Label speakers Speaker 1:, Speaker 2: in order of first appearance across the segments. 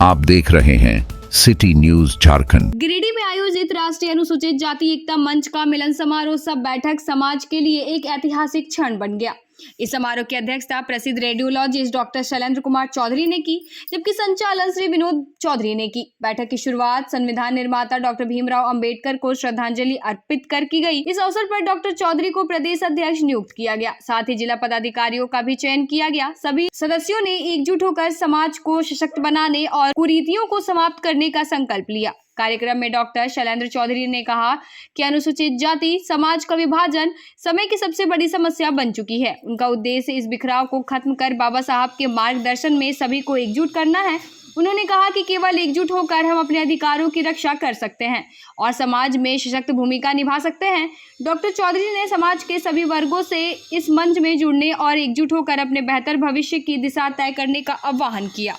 Speaker 1: आप देख रहे हैं सिटी न्यूज झारखंड।
Speaker 2: गिरिडीह में आयोजित राष्ट्रीय अनुसूचित जाति एकता मंच का मिलन समारोह सब बैठक समाज के लिए एक ऐतिहासिक क्षण बन गया। इस समारोह की अध्यक्षता प्रसिद्ध रेडियोलॉजिस्ट डॉक्टर शैलेंद्र कुमार चौधरी ने की, जबकि संचालन श्री विनोद चौधरी ने की। बैठक की शुरुआत संविधान निर्माता डॉक्टर भीमराव अंबेडकर को श्रद्धांजलि अर्पित कर की गई। इस अवसर पर डॉक्टर चौधरी को प्रदेश अध्यक्ष नियुक्त किया गया, साथ ही जिला पदाधिकारियों का भी चयन किया गया। सभी सदस्यों ने एकजुट होकर समाज को सशक्त बनाने और कुरीतियों को समाप्त करने का संकल्प लिया। कार्यक्रम में डॉक्टर शैलेंद्र चौधरी ने कहा कि अनुसूचित जाति समाज का विभाजन समय की सबसे बड़ी समस्या बन चुकी है। उनका उद्देश्य इस बिखराव को खत्म कर बाबा साहब के मार्गदर्शन में सभी को एकजुट करना है। उन्होंने कहा कि केवल एकजुट होकर हम अपने अधिकारों की रक्षा कर सकते हैं और समाज में सशक्त भूमिका निभा सकते हैं। डॉक्टर चौधरी ने समाज के सभी वर्गों से इस मंच में जुड़ने और एकजुट होकर अपने बेहतर भविष्य की दिशा तय करने का आह्वान किया।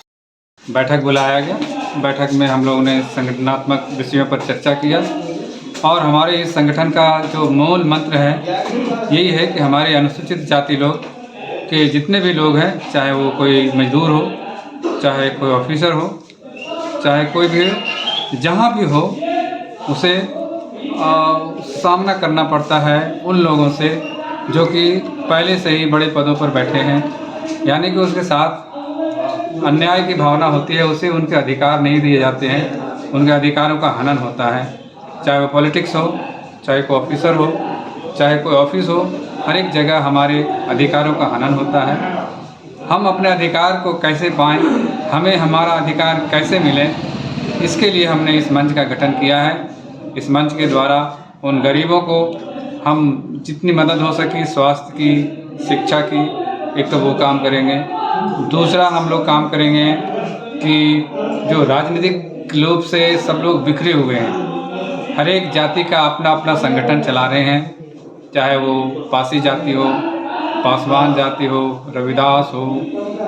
Speaker 3: बैठक बुलाया गया। बैठक में हम लोगों ने संगठनात्मक विषयों पर चर्चा किया और हमारे इस संगठन का जो मूल मंत्र है यही है कि हमारे अनुसूचित जाति लोग के जितने भी लोग हैं, चाहे वो कोई मजदूर हो, चाहे कोई ऑफिसर हो, चाहे कोई भी जहाँ भी हो, उसे सामना करना पड़ता है उन लोगों से जो कि पहले से ही बड़े पदों पर बैठे हैं, यानी कि उसके साथ अन्याय की भावना होती है, उसे उनके अधिकार नहीं दिए जाते हैं, उनके अधिकारों का हनन होता है। चाहे वो पॉलिटिक्स हो, चाहे कोई ऑफिसर हो, चाहे कोई ऑफिस हो, हर एक जगह हमारे अधिकारों का हनन होता है। हम अपने अधिकार को कैसे पाएं, हमें हमारा अधिकार कैसे मिले, इसके लिए हमने इस मंच का गठन किया है। इस मंच के द्वारा उन गरीबों को हम जितनी मदद हो सके, स्वास्थ्य की, शिक्षा की, एक तो वो काम करेंगे। दूसरा हम लोग काम करेंगे कि जो राजनीतिक रूप से सब लोग बिखरे हुए हैं, हर एक जाति का अपना अपना संगठन चला रहे हैं, चाहे वो पासी जाति हो, पासवान जाति हो, रविदास हो,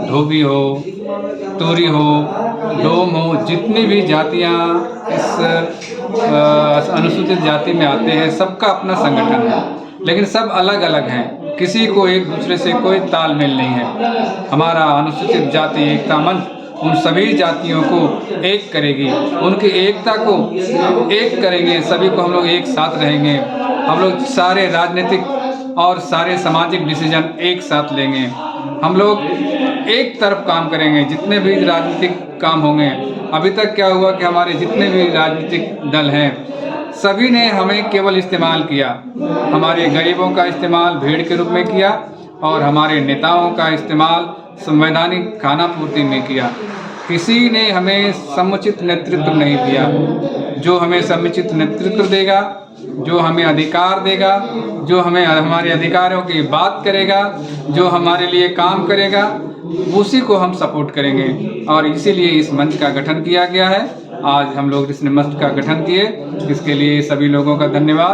Speaker 3: धोबी हो, तोरी हो, डोम हो, जितनी भी जातियां इस अनुसूचित जाति में आते हैं, सबका अपना संगठन है, लेकिन सब अलग अलग हैं। किसी को एक दूसरे से कोई तालमेल नहीं है। हमारा अनुसूचित जाति एकता मंच उन सभी जातियों को एक करेगी, उनकी एकता को एक करेंगे, सभी को हम लोग एक साथ रहेंगे। हम लोग सारे राजनीतिक और सारे सामाजिक डिसीजन एक साथ लेंगे। हम लोग एक तरफ काम करेंगे, जितने भी राजनीतिक काम होंगे। अभी तक क्या हुआ कि हमारे जितने भी राजनीतिक दल हैं, सभी ने हमें केवल इस्तेमाल किया। हमारे गरीबों का इस्तेमाल भीड़ के रूप में किया और हमारे नेताओं का इस्तेमाल संवैधानिक खाना पूर्ति में किया। किसी ने हमें समुचित नेतृत्व नहीं दिया। जो हमें समुचित नेतृत्व देगा, जो हमें अधिकार देगा, जो हमें हमारे अधिकारों की बात करेगा, जो हमारे लिए काम करेगा, उसी को हम सपोर्ट करेंगे। और इसीलिए इस मंच का गठन किया गया है। आज हम लोग इस मंच का गठन किए, इसके लिए सभी लोगों का धन्यवाद।